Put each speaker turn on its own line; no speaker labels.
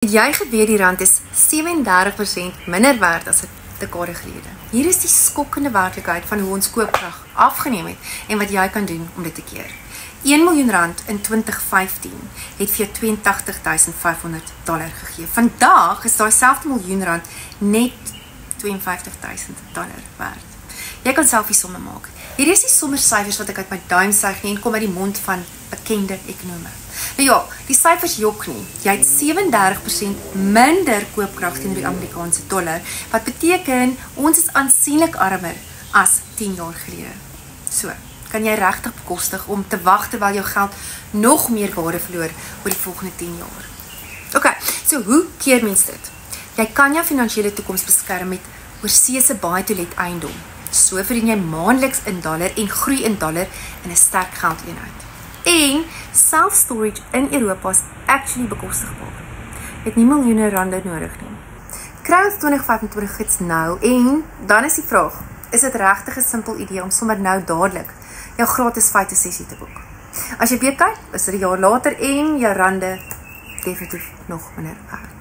Het jy geweet die rand is 37% minder werd as 'n dekade gelede? Hier is die skokkende werklikheid van hoe ons koopkrag afgeneem het en wat jy kan doen om dit te keer. 1 miljoen rand in 2015 het vir jou $82,500 gegee. Vandag is daai selfde miljoen rand net $52,000 werd. Jy kan self die somme maak. Hier is die sommer syfers wat ek uit my duim suig nie en kom uit die mond van bekende ekonome. Nou ja, die syfers jok nie. Jy het 37% minder koopkrag teenoor die Amerikaanse dollar, wat beteken ons is aansienlik armer as 10 jaar gelede. So, kan jy regtig bekostig om te wag terwyl jou geld nog meer waarde verloor oor die volgende 10 jaar? Ok, so hoe keer mens dit? Jy kan jou finansiële toekoms beskerm met oorseese buy-to-let eiendom. So verdien jy maandeliks in dollar en groei in dollar in 'n sterk geldeenheid. En self-storage in Europa is actually bekostigbaar. Jy het nie miljoene rande nodig nie. Kry ons 2025 gids nou en dan is die vraag, is dit regtig 'n simpel idee om sommer nou dadelik jou gratis feite sessie te boek? As jy weer kyk, is dit 'n jaar later en jou rande definitief nog minder werd.